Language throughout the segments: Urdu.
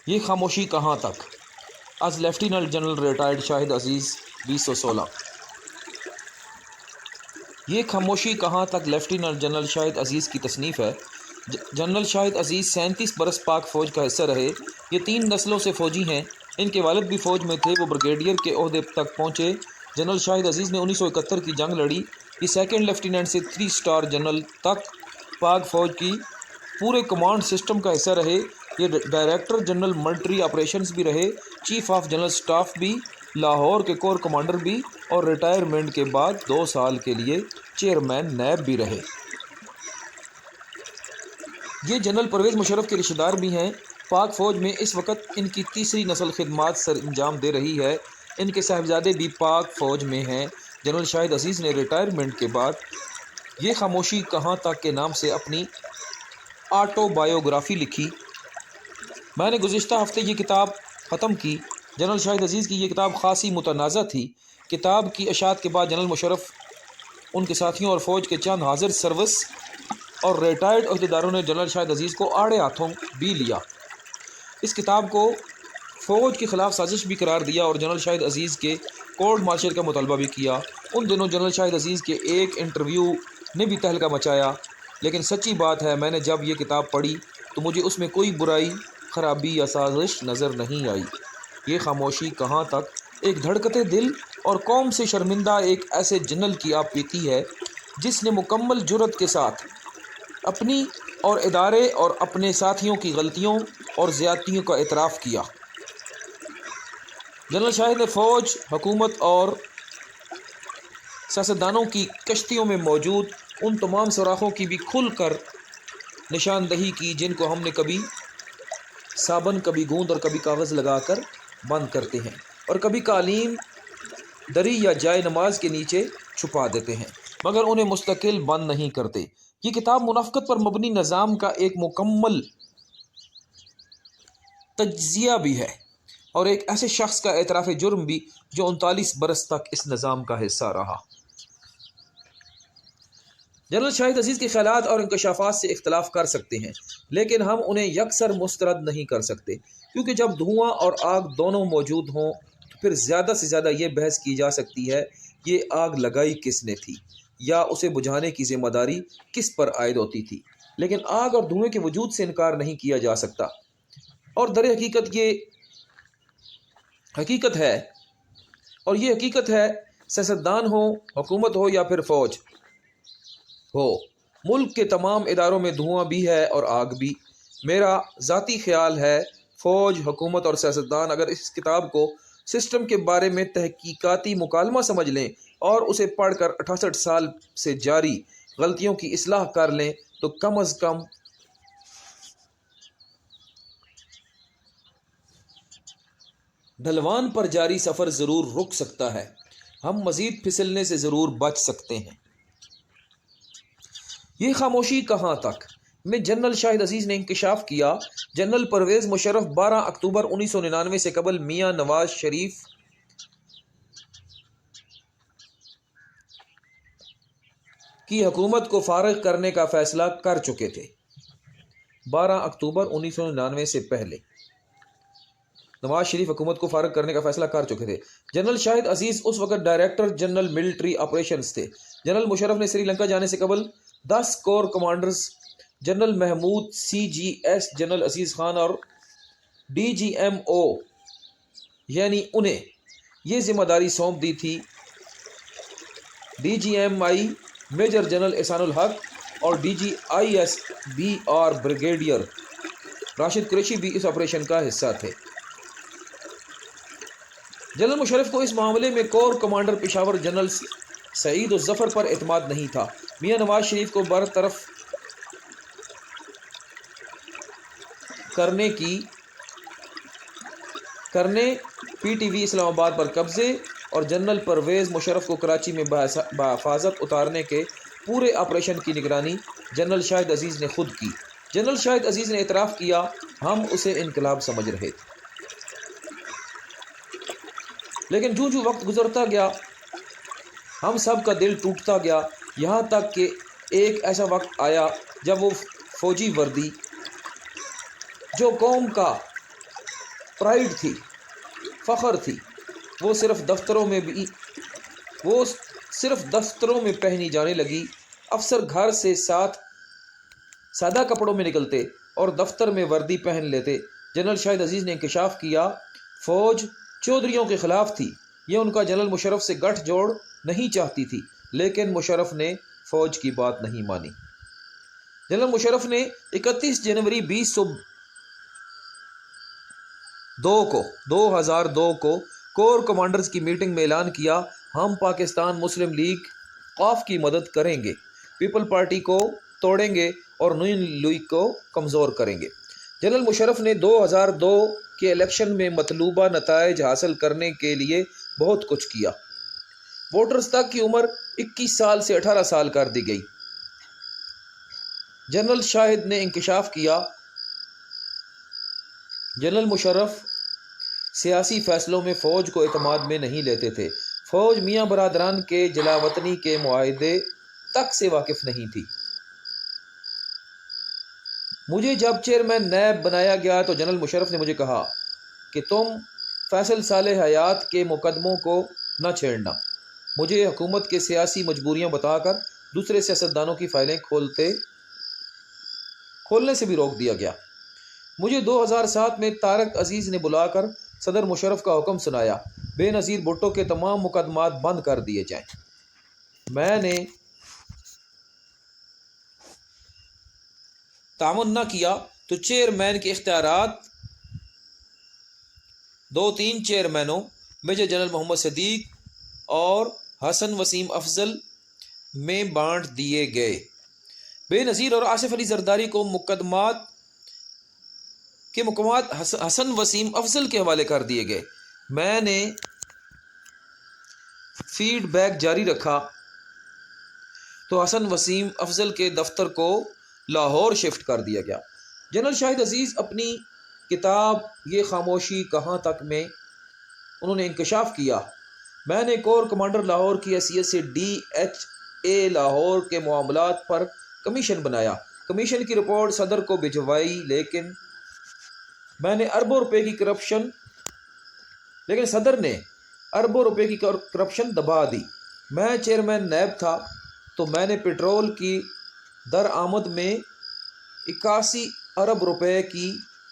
یہ خاموشی کہاں تک؟ از لیفٹیننٹ جنرل ریٹائرڈ شاہد عزیز 2016۔ یہ خاموشی کہاں تک لیفٹیننٹ جنرل شاہد عزیز کی تصنیف ہے۔ جنرل شاہد عزیز 37 برس پاک فوج کا حصہ رہے۔ یہ 3 نسلوں سے فوجی ہیں۔ ان کے والد بھی فوج میں تھے، وہ بریگیڈیئر کے عہدے تک پہنچے۔ جنرل شاہد عزیز نے 1971 کی جنگ لڑی۔ یہ 2nd لیفٹیننٹ سے 3 اسٹار جنرل تک پاک فوج کی پورے کمانڈ سسٹم کا حصہ رہے۔ یہ ڈائریکٹر جنرل ملٹری آپریشنز بھی رہے، چیف آف جنرل اسٹاف بھی، لاہور کے کور کمانڈر بھی، اور ریٹائرمنٹ کے بعد 2 سال کے لیے چیئرمین نیب بھی رہے۔ یہ جنرل پرویز مشرف کے رشتہ دار بھی ہیں۔ پاک فوج میں اس وقت ان کی 3ری نسل خدمات سر انجام دے رہی ہے۔ ان کے صاحبزادے بھی پاک فوج میں ہیں۔ جنرل شاہد عزیز نے ریٹائرمنٹ کے بعد یہ خاموشی کہاں تک کے نام سے اپنی آٹو بایوگرافی لکھی۔ میں نے گزشتہ ہفتے یہ کتاب ختم کی۔ جنرل شاہد عزیز کی یہ کتاب خاصی متنازع تھی۔ کتاب کی اشاعت کے بعد جنرل مشرف، ان کے ساتھیوں اور فوج کے چند حاضر سروس اور ریٹائرڈ عہدیداروں نے جنرل شاہد عزیز کو آڑے ہاتھوں بھی لیا۔ اس کتاب کو فوج کے خلاف سازش بھی قرار دیا اور جنرل شاہد عزیز کے کورٹ مارشل کا مطالبہ بھی کیا۔ ان دنوں جنرل شاہد عزیز کے ایک انٹرویو نے بھی تہلکہ مچایا، لیکن سچی بات ہے، میں نے جب یہ کتاب پڑھی تو مجھے اس میں کوئی برائی، خرابی یا سازش نظر نہیں آئی۔ یہ خاموشی کہاں تک ایک دھڑکتے دل اور قوم سے شرمندہ ایک ایسے جنرل کی آپ بیتی ہے جس نے مکمل جرأت کے ساتھ اپنی اور ادارے اور اپنے ساتھیوں کی غلطیوں اور زیادتیوں کا اعتراف کیا۔ جنرل شاہد نے فوج، حکومت اور سیاستدانوں کی کشتیوں میں موجود ان تمام سوراخوں کی بھی کھل کر نشاندہی کی جن کو ہم نے کبھی صابن، کبھی گوند اور کبھی کاغذ لگا کر بند کرتے ہیں، اور کبھی قالین، دری یا جائے نماز کے نیچے چھپا دیتے ہیں، مگر انہیں مستقل بند نہیں کرتے۔ یہ کتاب منافقت پر مبنی نظام کا ایک مکمل تجزیہ بھی ہے، اور ایک ایسے شخص کا اعتراف جرم بھی جو 39 برس تک اس نظام کا حصہ رہا۔ جنرل شاہد عزیز کے خیالات اور انکشافات سے اختلاف کر سکتے ہیں، لیکن ہم انہیں یکسر مسترد نہیں کر سکتے، کیونکہ جب دھواں اور آگ دونوں موجود ہوں تو پھر زیادہ سے زیادہ یہ بحث کی جا سکتی ہے یہ آگ لگائی کس نے تھی یا اسے بجھانے کی ذمہ داری کس پر عائد ہوتی تھی، لیکن آگ اور دھوئیں کے وجود سے انکار نہیں کیا جا سکتا، اور در حقیقت یہ حقیقت ہے، اور یہ حقیقت ہے سیاستدان ہو، حکومت ہو یا پھر فوج ہو، ملک کے تمام اداروں میں دھواں بھی ہے اور آگ بھی۔ میرا ذاتی خیال ہے فوج، حکومت اور سیاستدان اگر اس کتاب کو سسٹم کے بارے میں تحقیقاتی مکالمہ سمجھ لیں اور اسے پڑھ کر 68 سال سے جاری غلطیوں کی اصلاح کر لیں تو کم از کم ڈھلوان پر جاری سفر ضرور رک سکتا ہے، ہم مزید پھسلنے سے ضرور بچ سکتے ہیں۔ یہ خاموشی کہاں تک میں جنرل شاہد عزیز نے انکشاف کیا۔ جنرل پرویز مشرف 12 اکتوبر 1999 سے قبل میاں نواز شریف کی حکومت کو فارغ کرنے کا فیصلہ کر چکے تھے۔ 12 اکتوبر 1999 سے پہلے نواز شریف حکومت کو فارغ کرنے کا فیصلہ کر چکے تھے۔ جنرل شاہد عزیز اس وقت ڈائریکٹر جنرل ملٹری آپریشنز تھے۔ جنرل مشرف نے سری لنکا جانے سے قبل 10 corps commanders, general Mahmood CGS، general Aziz Khan اور DGMO یعنی انہیں یہ ذمہ داری سونپ دی تھی۔ DGMI میجر جنرل احسان الحق اور DGIS BR brigadier Rashid Qureshi بھی اس آپریشن کا حصہ تھے۔ جنرل مشرف کو اس معاملے میں کور کمانڈر پشاور جنرل سعید الظفر پر اعتماد نہیں تھا۔ میاں نواز شریف کو برطرف کرنے PTV اسلام آباد پر قبضے اور جنرل پرویز مشرف کو کراچی میں بحفاظت اتارنے کے پورے آپریشن کی نگرانی جنرل شاہد عزیز نے خود کی۔ جنرل شاہد عزیز نے اعتراف کیا، ہم اسے انقلاب سمجھ رہے تھے، لیکن جو وقت گزرتا گیا ہم سب کا دل ٹوٹتا گیا، یہاں تک کہ ایک ایسا وقت آیا جب وہ فوجی وردی جو قوم کا پرائڈ تھی، فخر تھی۔ وہ صرف دفتروں میں پہنی جانے لگی۔ افسر گھر سے سادہ کپڑوں میں نکلتے اور دفتر میں وردی پہن لیتے۔ جنرل شاہد عزیز نے انکشاف کیا فوج چودھریوں کے خلاف تھی۔ یہ ان کا جنرل مشرف سے گٹھ جوڑ نہیں چاہتی تھی، لیکن مشرف نے فوج کی بات نہیں مانی۔ جنرل مشرف نے 31 جنوری 2002 کو کور کمانڈرز کی میٹنگ میں اعلان کیا، ہم پاکستان مسلم لیگ قاف کی مدد کریں گے، پیپل پارٹی کو توڑیں گے اور نون لیگ کو کمزور کریں گے۔ جنرل مشرف نے 2002 کے الیکشن میں مطلوبہ نتائج حاصل کرنے کے لیے بہت کچھ کیا۔ ووٹرز تک کی عمر 21 سال سے 18 سال کر دی گئی۔ جنرل شاہد نے انکشاف کیا جنرل مشرف سیاسی فیصلوں میں فوج کو اعتماد میں نہیں لیتے تھے۔ فوج میاں برادران کے جلاوطنی کے معاہدے تک سے واقف نہیں تھی۔ مجھے جب چیئرمین نیب بنایا گیا تو جنرل مشرف نے مجھے کہا کہ تم فیصل صالح حیات کے مقدموں کو نہ چھیڑنا۔ مجھے حکومت کے سیاسی مجبوریاں بتا کر دوسرے سیاستدانوں کی فائلیں کھولنے سے بھی روک دیا گیا۔ مجھے 2007 میں طارق عزیز نے بلا کر صدر مشرف کا حکم سنایا، بے نظیر بھٹو کے تمام مقدمات بند کر دیے جائیں۔ میں نے تعاون نہ کیا تو چیئرمین کے اختیارات 2-3 چیئرمینوں میجر جنرل محمد صدیق اور حسن وسیم افضل میں بانٹ دیے گئے۔ بے نظیر اور آصف علی زرداری کو مقدمات حسن وسیم افضل کے حوالے کر دیے گئے۔ میں نے فیڈ بیک جاری رکھا تو حسن وسیم افضل کے دفتر کو لاہور شفٹ کر دیا گیا۔ جنرل شاہد عزیز اپنی کتاب یہ خاموشی کہاں تک میں انہوں نے انکشاف کیا، میں نے کور کمانڈر لاہور کی حیثیت سے DHA لاہور کے معاملات پر کمیشن بنایا۔ کمیشن کی رپورٹ صدر کو بھجوائی، لیکن صدر نے اربوں روپے کی کرپشن دبا دی۔ میں چیئرمین نیب تھا تو میں نے پیٹرول کی درآمد میں 81 ارب روپے کی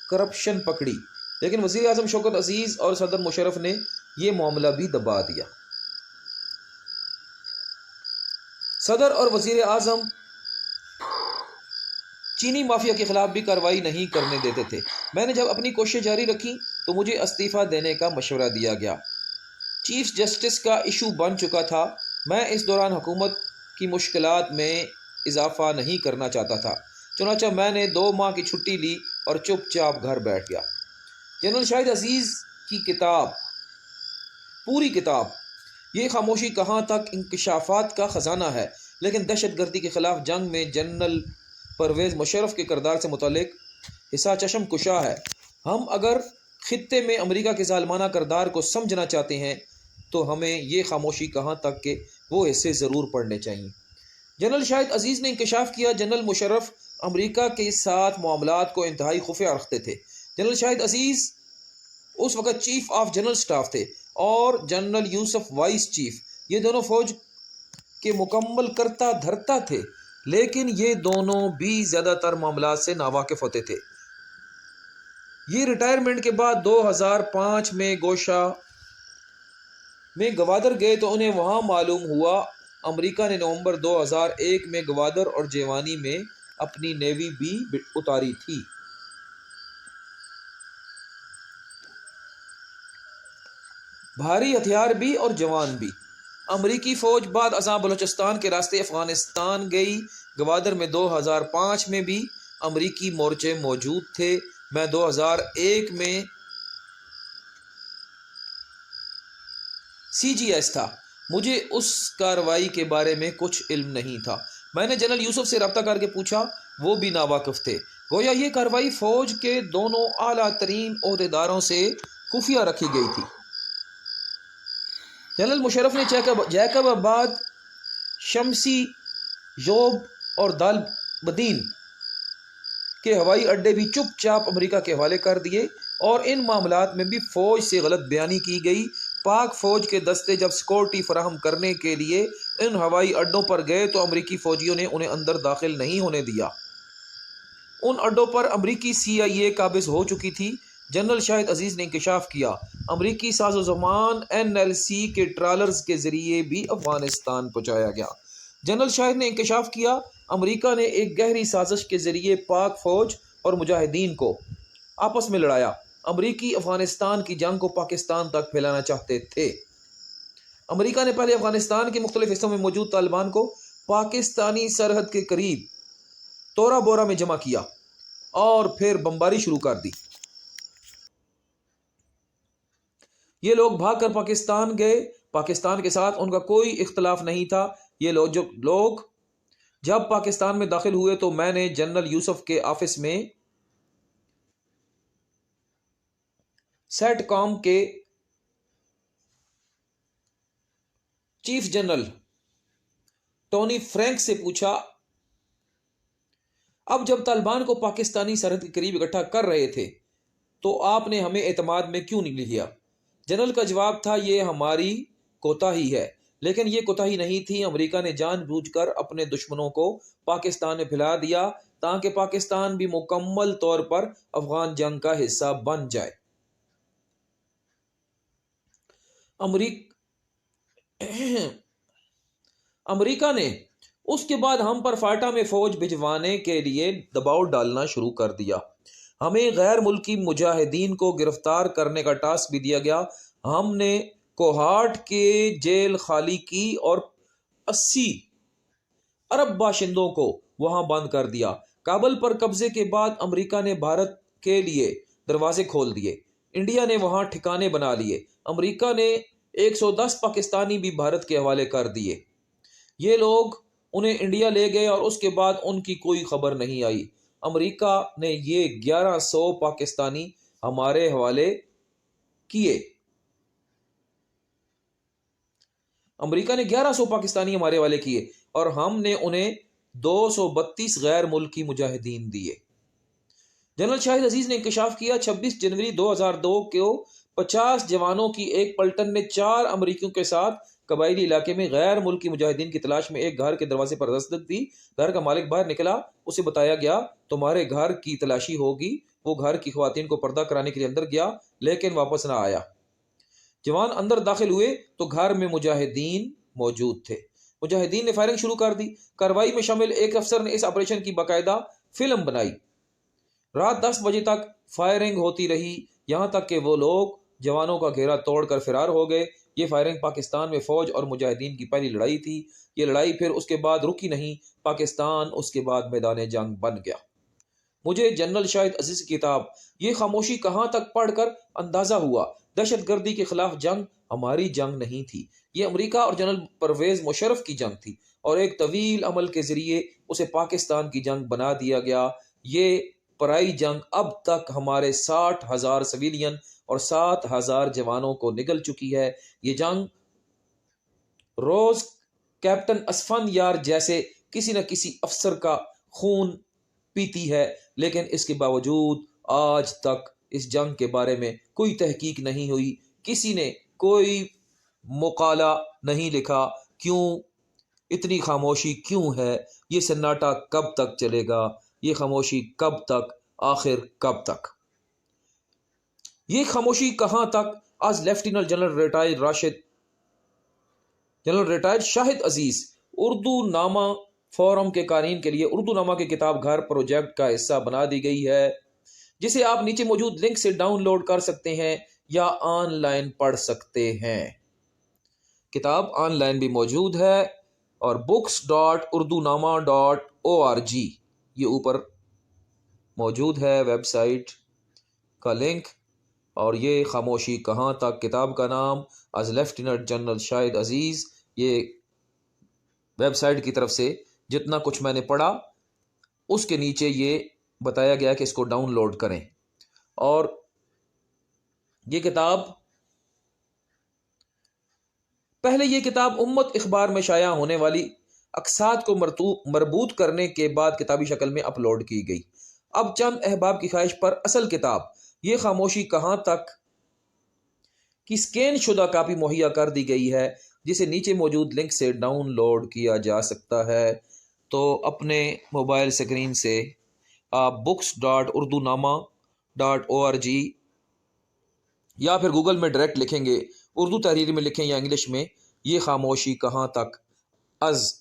کرپشن پکڑی، لیکن وزیر اعظم شوکت عزیز اور صدر مشرف نے یہ معاملہ بھی دبا دیا۔ صدر اور وزیر اعظم چینی مافیا کے خلاف بھی کارروائی نہیں کرنے دیتے تھے۔ میں نے جب اپنی کوششیں جاری رکھی تو مجھے استعفیٰ دینے کا مشورہ دیا گیا۔ چیف جسٹس کا ایشو بن چکا تھا۔ میں اس دوران حکومت کی مشکلات میں اضافہ نہیں کرنا چاہتا تھا، چنانچہ میں نے 2 ماہ کی چھٹی لی اور چپ چاپ گھر بیٹھ گیا۔ جنرل شاہد عزیز کی پوری کتاب یہ خاموشی کہاں تک انکشافات کا خزانہ ہے، لیکن دہشت گردی کے خلاف جنگ میں جنرل پرویز مشرف کے کردار سے متعلق حصہ چشم کشا ہے۔ ہم اگر خطے میں امریکہ کے ظالمانہ کردار کو سمجھنا چاہتے ہیں تو ہمیں یہ خاموشی کہاں تک کے وہ حصے ضرور پڑھنے چاہیے۔ جنرل شاہد عزیز نے انکشاف کیا جنرل مشرف امریکہ کے ساتھ معاملات کو انتہائی خفیہ رکھتے تھے۔ جنرل شاہد عزیز اس وقت چیف آف جنرل سٹاف تھے اور جنرل یوسف وائس چیف، یہ دونوں فوج کے مکمل کرتا دھرتا تھے، لیکن یہ دونوں بھی زیادہ تر معاملات سے ناواقف ہوتے تھے۔ یہ ریٹائرمنٹ کے بعد 2005 میں گوشہ میں گوادر گئے تو انہیں وہاں معلوم ہوا امریکہ نے نومبر 2001 میں گوادر اور جیوانی میں اپنی نیوی بھی اتاری تھی۔ بھاری ہتھیار بھی اور جوان بھی۔ امریکی فوج بعد ازاں بلوچستان کے راستے افغانستان گئی۔ گوادر میں 2005 میں بھی امریکی مورچے موجود تھے۔ میں 2001 میں CGS تھا، مجھے اس کارروائی کے بارے میں کچھ علم نہیں تھا۔ میں نے جنرل یوسف سے رابطہ کر کے پوچھا، وہ بھی ناواقف تھے، گویا یہ کارروائی فوج کے دونوں اعلیٰ ترین عہدیداروں سے خفیہ رکھی گئی تھی۔ جنرل مشرف نے جیکب آباد، شمسی، یوب اور دال بدین کے ہوائی اڈے بھی چپ چاپ امریکہ کے حوالے کر دیے۔ اور ان معاملات میں بھی فوج سے غلط بیانی کی گئی۔ پاک فوج کے دستے جب سیکورٹی فراہم کرنے کے لیے ان ہوائی اڈوں پر گئے تو امریکی فوجیوں نے انہیں اندر داخل نہیں ہونے دیا۔ ان اڈوں پر امریکی CIA قابض ہو چکی تھی۔ جنرل شاہد عزیز نے انکشاف کیا امریکی ساز و سامان NLC کے ٹرالرز کے ذریعے بھی افغانستان پہنچایا گیا۔ جنرل شاہد نے انکشاف کیا امریکہ نے ایک گہری سازش کے ذریعے پاک فوج اور مجاہدین کو آپس میں لڑایا۔ امریکی افغانستان کی جنگ کو پاکستان تک پھیلانا چاہتے تھے۔ امریکہ نے پہلے افغانستان کے مختلف حصوں میں موجود طالبان کو پاکستانی سرحد کے قریب تورا بورا میں جمع کیا اور پھر بمباری شروع کر دی۔ یہ لوگ بھاگ کر پاکستان گئے۔ پاکستان کے ساتھ ان کا کوئی اختلاف نہیں تھا۔ یہ لوگ جب پاکستان میں داخل ہوئے تو میں نے جنرل یوسف کے آفس میں سیٹ کام کے چیف جنرل ٹونی فرینک سے پوچھا، اب جب طالبان کو پاکستانی سرحد کے قریب اکٹھا کر رہے تھے تو آپ نے ہمیں اعتماد میں کیوں نہیں لیا؟ جنرل کا جواب تھا، یہ ہماری کوتاہی ہے، لیکن یہ کوتاہی نہیں تھی۔ امریکہ نے جان بوجھ کر اپنے دشمنوں کو پاکستان میں پھیلا دیا تاکہ پاکستان بھی مکمل طور پر افغان جنگ کا حصہ بن جائے۔ امریکہ نے اس کے بعد ہم پر فاٹا میں فوج بھجوانے کے لیے دباؤ ڈالنا شروع کر دیا۔ ہمیں غیر ملکی مجاہدین کو گرفتار کرنے کا ٹاسک بھی دیا گیا۔ ہم نے کوہاٹ کے جیل خالی کی اور 80 عرب باشندوں کو وہاں بند کر دیا۔ کابل پر قبضے کے بعد امریکہ نے بھارت کے لیے دروازے کھول دیے۔ انڈیا نے وہاں ٹھکانے بنا لیے۔ امریکہ نے 110 پاکستانی بھی بھارت کے حوالے کر دیے۔ یہ لوگ انہیں انڈیا لے گئے اور اس کے بعد ان کی کوئی خبر نہیں آئی۔ امریکہ نے یہ 1100 پاکستانی ہمارے حوالے کیے۔ اور ہم نے انہیں 232 غیر ملکی مجاہدین دیے۔ جنرل شاہد عزیز نے انکشاف کیا 26 جنوری 2002 کو 50 جوانوں کی ایک پلٹن نے 4 امریکیوں کے ساتھ قبائلی علاقے میں غیر ملکی مجاہدین کی تلاش میں ایک گھر کے دروازے پر دستک دی۔ گھر کا مالک باہر نکلا، اسے بتایا گیا تمہارے گھر کی تلاشی ہوگی۔ وہ گھر کی خواتین کو پردہ کرانے کے لیے اندر گیا لیکن واپس نہ آیا۔ جوان اندر داخل ہوئے تو گھر میں مجاہدین موجود تھے۔ مجاہدین نے فائرنگ شروع کر دی۔ کارروائی میں شامل ایک افسر نے اس آپریشن کی باقاعدہ فلم بنائی۔ رات 10 بجے تک فائرنگ ہوتی رہی، یہاں تک کہ وہ لوگ جوانوں کا گھیرا توڑ کر فرار ہو گئے۔ یہ فائرنگ پاکستان میں فوج اور مجاہدین کی پہلی لڑائی تھی۔ یہ لڑائی پھر اس کے بعد رکی نہیں۔ پاکستان اس کے بعد میدان جنگ بن گیا۔ مجھے جنرل شاہد عزیز کی کتاب یہ خاموشی کہاں تک پڑھ کر اندازہ ہوا دہشت گردی کے خلاف جنگ ہماری جنگ نہیں تھی، یہ امریکہ اور جنرل پرویز مشرف کی جنگ تھی، اور ایک طویل عمل کے ذریعے اسے پاکستان کی جنگ بنا دیا گیا۔ یہ پرائی جنگ اب تک ہمارے 60,000 سویلین اور 7,000 جوانوں کو نگل چکی ہے۔ یہ جنگ روز کیپٹن اسفن یار جیسے کسی نہ کسی افسر کا خون پیتی ہے، لیکن اس کے باوجود آج تک اس جنگ کے بارے میں کوئی تحقیق نہیں ہوئی، کسی نے کوئی مقالہ نہیں لکھا۔ کیوں اتنی خاموشی کیوں ہے؟ یہ سناٹا کب تک چلے گا؟ یہ خاموشی کب تک؟ آخر کب تک؟ یہ خاموشی کہاں تک؟ آج لیفٹیننٹ جنرل ریٹائرڈ شاہد عزیز اردو نامہ فورم کے قارئین کے لیے اردو نامہ کے کتاب گھر پروجیکٹ کا حصہ بنا دی گئی ہے، جسے آپ نیچے موجود لنک سے ڈاؤن لوڈ کر سکتے ہیں یا آن لائن پڑھ سکتے ہیں۔ کتاب آن لائن بھی موجود ہے اور books.urdunama.org یہ اوپر موجود ہے ویب سائٹ کا لنک۔ اور یہ خاموشی کہاں تک کتاب کا نام از لیفٹیننٹ جنرل شاہد عزیز، یہ ویب سائٹ کی طرف سے جتنا کچھ میں نے پڑھا اس کے نیچے یہ بتایا گیا کہ اس کو ڈاؤن لوڈ کریں۔ اور یہ کتاب پہلے یہ کتاب امت اخبار میں شائع ہونے والی اقساط کو مربوط کرنے کے بعد کتابی شکل میں اپلوڈ کی گئی۔ اب چند احباب کی خواہش پر اصل کتاب یہ خاموشی کہاں تک کی اسکین شدہ کاپی مہیا کر دی گئی ہے جسے نیچے موجود لنک سے ڈاؤن لوڈ کیا جا سکتا ہے۔ تو اپنے موبائل اسکرین سے آپ books.urdunama.org یا پھر گوگل میں ڈائریکٹ لکھیں گے، اردو تحریر میں لکھیں یا انگلش میں، یہ خاموشی کہاں تک از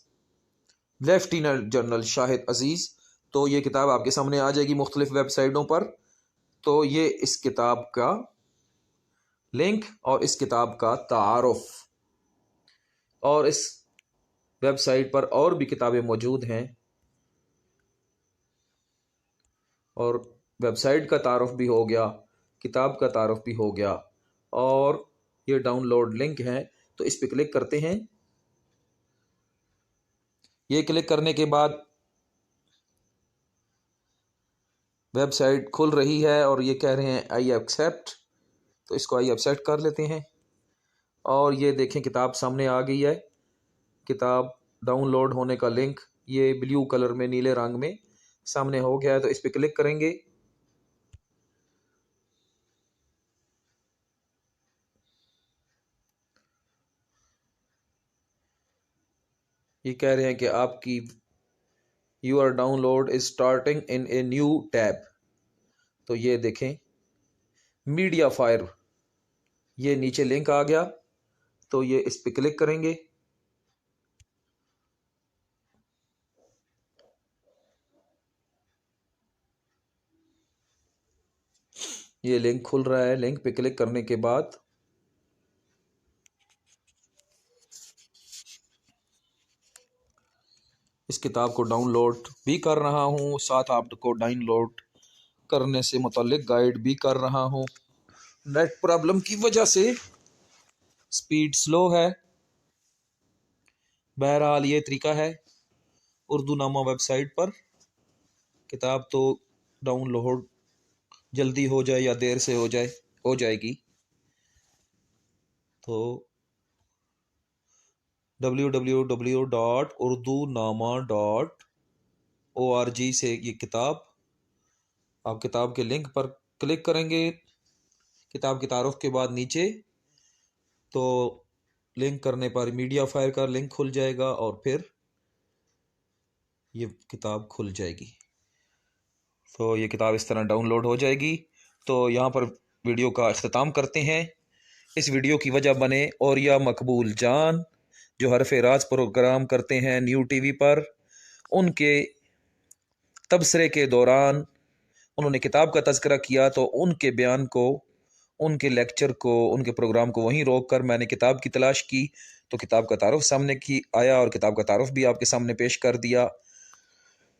لیفٹیننٹ جنرل شاہد عزیز، تو یہ کتاب آپ کے سامنے آ جائے گی مختلف ویب سائٹوں پر۔ تو یہ اس کتاب کا لنک اور اس کتاب کا تعارف، اور اس ویب سائٹ پر اور بھی کتابیں موجود ہیں، اور ویب سائٹ کا تعارف بھی ہو گیا، کتاب کا تعارف بھی ہو گیا، اور یہ ڈاؤن لوڈ لنک ہے۔ تو اس پہ کلک کرتے ہیں۔ یہ کلک کرنے کے بعد ویب سائٹ کھل رہی ہے اور یہ کہہ رہے ہیں آئی ایکسیپٹ، تو اس کو آئی ایکسیپٹ کر لیتے ہیں، اور یہ دیکھیں کتاب سامنے آ گئی ہے۔ کتاب ڈاؤن لوڈ ہونے کا لنک یہ بلیو کلر میں، نیلے رنگ میں سامنے ہو گیا ہے، تو اس پہ کلک کریں گے۔ یہ کہہ رہے ہیں کہ آپ کی your download is starting in a new tab, تو یہ دیکھیں میڈیا فائر، یہ نیچے لنک آ گیا، تو یہ اس پہ کلک کریں گے۔ یہ لنک کھل رہا ہے، لنک پہ کلک کرنے کے بعد اس کتاب کو ڈاؤن لوڈ بھی کر رہا ہوں، ساتھ آپ کو ڈاؤن لوڈ کرنے سے متعلق گائیڈ بھی کر رہا ہوں۔ نیٹ پرابلم کی وجہ سے سپیڈ سلو ہے، بہرحال یہ طریقہ ہے اردو نامہ ویب سائٹ پر۔ کتاب تو ڈاؤن لوڈ جلدی ہو جائے یا دیر سے ہو جائے گی، تو www.urdunama.org سے یہ کتاب، آپ کتاب کے لنک پر کلک کریں گے، کتاب کے تعارف کے بعد نیچے تو لنک کرنے پر میڈیا فائر کا لنک کھل جائے گا، اور پھر یہ کتاب کھل جائے گی، تو یہ کتاب اس طرح ڈاؤن لوڈ ہو جائے گی۔ تو یہاں پر ویڈیو کا اختتام کرتے ہیں۔ اس ویڈیو کی وجہ بنے اوریا مقبول جان، جو حرف راز پروگرام کرتے ہیں نیو ٹی وی پر، ان کے تبصرے کے دوران انہوں نے کتاب کا تذکرہ کیا، تو ان کے بیان کو، ان کے لیکچر کو، ان کے پروگرام کو وہیں روک کر میں نے کتاب کی تلاش کی، تو کتاب کا تعارف سامنے آیا، اور کتاب کا تعارف بھی آپ کے سامنے پیش کر دیا۔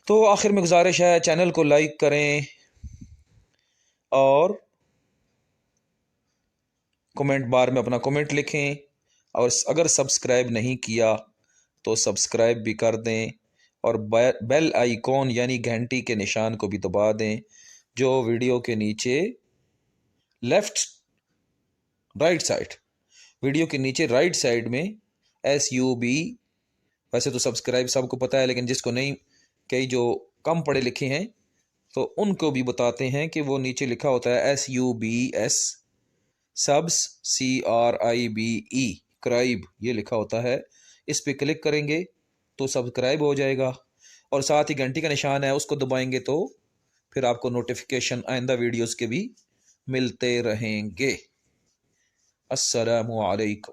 تو آخر میں گزارش ہے چینل کو لائک کریں، اور کمنٹ بار میں اپنا کمنٹ لکھیں، اور اگر سبسکرائب نہیں کیا تو سبسکرائب بھی کر دیں، اور بیل آئیکن یعنی گھنٹی کے نشان کو بھی دبا دیں، جو ویڈیو کے نیچے رائٹ سائڈ، ویڈیو کے نیچے رائٹ سائڈ میں SUB، ویسے تو سبسکرائب سب کو پتہ ہے، لیکن جس کو نہیں، کئی جو کم پڑھے لکھے ہیں تو ان کو بھی بتاتے ہیں کہ وہ نیچے لکھا ہوتا ہے SUBS، سبس CRIBE، کرائب، یہ لکھا ہوتا ہے، اس پہ کلک کریں گے تو سبسکرائب ہو جائے گا، اور ساتھ ہی گھنٹی کا نشان ہے، اس کو دبائیں گے تو پھر آپ کو نوٹیفیکیشن آئندہ ویڈیوز کے بھی ملتے رہیں گے۔ السلام علیکم۔